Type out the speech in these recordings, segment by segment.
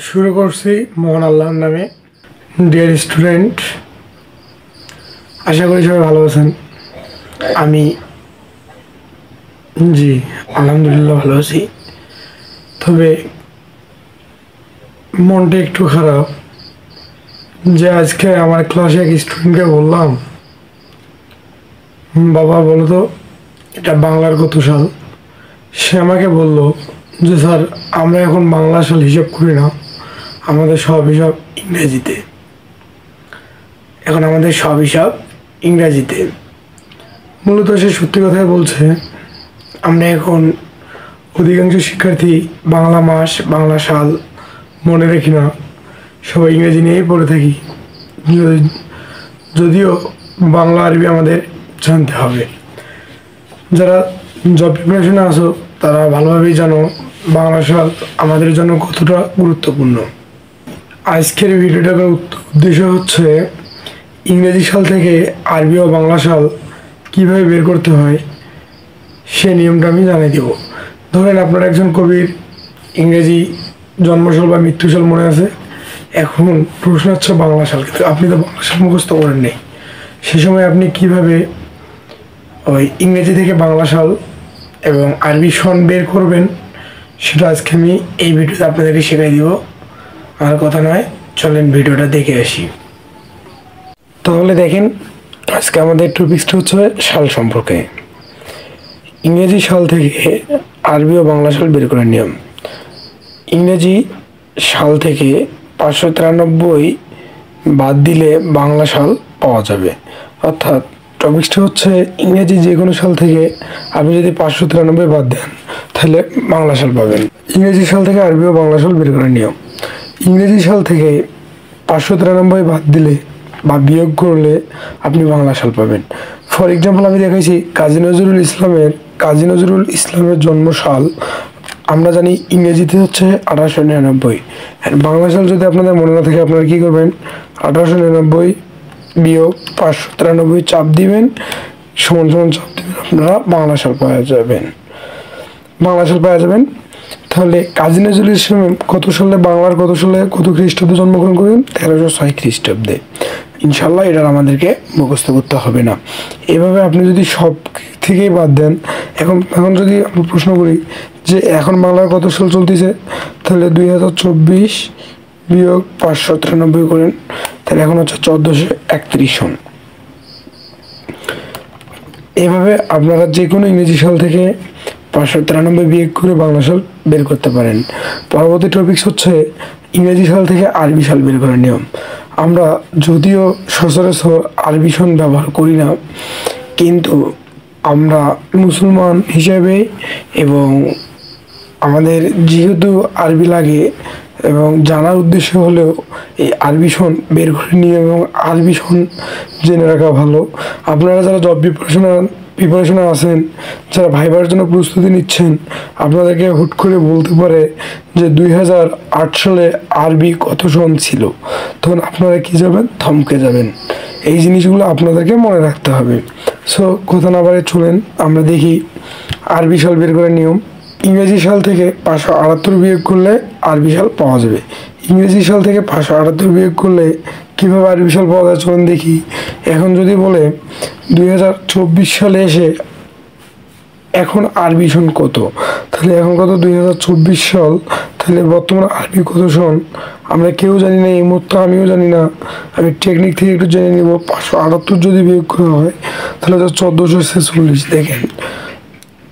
শুরু করছি মহান আল্লাহর নামে। ডিয়ার স্টুডেন্ট, আশা করি সবাই ভালো আছেন। আমি আলহামদুলিল্লাহ ভালো আছি, তবে মনটা একটু খারাপ যে আজকে আমার ক্লাসে এক স্টুডেন্টকে বললাম, বাবা বলো তো এটা বাংলার কত সাল। সে আমাকে বলল যে স্যার, আমরা এখন বাংলা সাল হিসাব করি না, আমাদের সব হিসাব ইংরেজিতে। এখন আমাদের সব হিসাব ইংরাজিতে। মূলত সে সত্যি কথাই বলছে। আমরা এখন অধিকাংশ শিক্ষার্থী বাংলা মাস, বাংলা সাল মনে রাখি না, সবাই ইংরেজি নিয়েই পড়ে থাকি। যদিও বাংলা আরবি আমাদের জানতে হবে। যারা জব প্রিপারেশনে আসো তারা ভালোভাবেই জানো বাংলা সাল আমাদের জন্য কতটা গুরুত্বপূর্ণ। আজকের ভিডিওটার উদ্দেশ্য হচ্ছে ইংরেজি সাল থেকে আরবি ও বাংলা সাল কীভাবে বের করতে হয় সে নিয়মটা আমি জানিয়ে দেব। ধরেন আপনার একজন কবির ইংরেজি জন্মসাল বা মৃত্যুসাল মনে আছে, এখন প্রশ্ন হচ্ছে বাংলা সাল, কিন্তু আপনি তো বাংলা সাল মুখস্থ করেন নেই। সে সময় আপনি কিভাবে ওই ইংরেজি থেকে বাংলা সাল এবং আরবি সন বের করবেন সেটা আজকে আমি এই ভিডিওতে আপনাদেরকে শেখাই দিব। আর কথা নয়, চলেন ভিডিওটা দেখে আসি। তাহলে দেখেন, আজকে আমাদের টপিকসটা হচ্ছে সাল সম্পর্কে। ইংরেজি সাল থেকে আরবি ও বাংলা সাল বের করার নিয়ম। ইংরেজি সাল থেকে 593 বাদ দিলে বাংলা সাল পাওয়া যাবে। অর্থাৎ টপিকসটা হচ্ছে ইংরেজি যে কোনো সাল থেকে আপনি যদি 593 বাদ দেন তাহলে বাংলা সাল পাবেন। ইংরেজি সাল থেকে আরবি ও বাংলা সাল বের করার নিয়ম। ইংরেজি সাল থেকে 593 বাদ দিলে বা বিয়োগ করলে আপনি বাংলা সাল পাবেন। ফর এক্সাম্পল আমি দেখাইছি কাজী নজরুল ইসলামের জন্ম সাল আমরা জানি ইংরেজিতে হচ্ছে 1899। আর বাংলা সাল যদি আপনাদের মনে না থাকে, আপনারা কী করবেন, 1899 বিয়োগ 593 চাপ দিবেন, সমান সমান চাপ দিবেন, আপনারা বাংলা সাল পাওয়া যাবেন। তাহলে কাজী নজরুল ইসলাম কত সালে, বাংলার কত সালে, কত খ্রিস্টাব্দে জন্মগ্রহণ করেন? 1306 খ্রিস্টাব্দে। ইনশাল্লাহ এটা আমাদেরকে মুখস্থ করতে হবে না। এভাবে আপনি যদি সব থেকেই বাদ দেন, এখন যদি আমি প্রশ্ন করি যে এখন বাংলার কত সাল চলতেছে, তাহলে 2024 বিয়োগ 593 করেন, তাহলে এখন হচ্ছে 1431 সন। এভাবে আপনারা যে কোনো ইংরেজি সাল থেকে 593 বিয়োগ করে বাংলা সাল বের করতে পারেন। পরবর্তী টপিকস হচ্ছে ইংরেজি সাল থেকে আরবি সাল বের করার নিয়ম। আমরা যদিও সচরাচর আরবি সন ব্যবহার করি না, কিন্তু আমরা মুসলমান হিসাবে এবং আমাদের যেহেতু আরবি লাগে এবং জানার উদ্দেশ্য হলেও এই আরবি সন বের করে নিয়ে এবং আরবি সন জেনে রাখা ভালো। আপনারা যারা জব প্রিপারেশনে আছেন, যারা ভাইবার জন্য প্রস্তুতি নিচ্ছেন, আপনাদেরকে হুট করে বলতে পারে যে 2008 সালে আরবি কত সন ছিল, তখন আপনারা কী যাবেন, থমকে যাবেন। এই জিনিসগুলো আপনাদেরকে মনে রাখতে হবে। সো কথা না বাড়ে চলেন আমরা দেখি আরবি সাল বের করার নিয়ম। ইংরেজি সাল থেকে 578 বিয়োগ করলে আরবি সাল পাওয়া যাবে। ইংরেজি সাল থেকে 578 বিয়োগ করলে কীভাবে আরবি সাল পাওয়া যায় চলুন দেখি। এখন যদি বলে 2024 সালে এসে এখন আরবি সন কত, তাহলে এখন কত 2024 সাল, তাহলে বর্তমান আরবি কত সন আমরা কেউ জানি না, এই মুহূর্তে আমিও জানি না। আমি টেকনিক থেকে একটু জেনে নিব। 578 যদি বিয়োগ করা হয় তাহলে 1446। দেখেন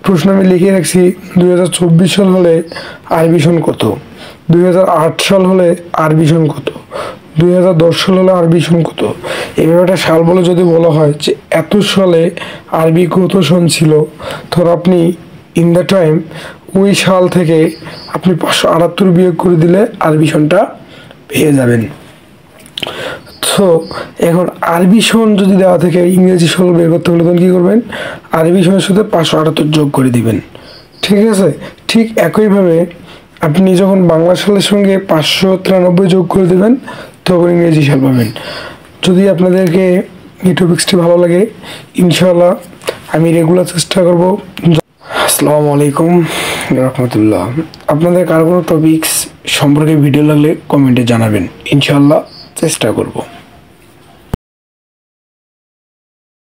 প্রশ্ন আমি লিখে রাখছি, 2024 সাল হলে আরবি সন কত, 2008 সাল হলে আরবি সন কত, 2010 সাল হলে আরবি সন কত। এইভাবে একটা সাল বলে যদি বলা হয় যে এত সালে আরবি কত সন ছিল, তখন আপনি ইন দ্য টাইম ওই সাল থেকে আপনি 578 বিয়োগ করে দিলে আরবি সনটা পেয়ে যাবেন। তো এখন আরবি সন যদি দেওয়া থাকে ইংরেজি সন বের করতে হলে তখন কী করবেন, আরবি সনের সাথে 578 যোগ করে দিবেন। ঠিক আছে, ঠিক একইভাবে আপনি যখন বাংলা সালের সঙ্গে 593 যোগ করে দেবেন তখন ইংরেজি সাল পাবেন। যদি আপনাদেরকে এই টপিক্সটি ভালো লাগে, ইনশাআল্লাহ আমি রেগুলার চেষ্টা করব। আসসালামু আলাইকুম রহমতুল্লাহ। আপনাদের কার কোনো টপিক্স সম্পর্কে ভিডিও লাগলে কমেন্টে জানাবেন, ইনশাআল্লাহ চেষ্টা করব।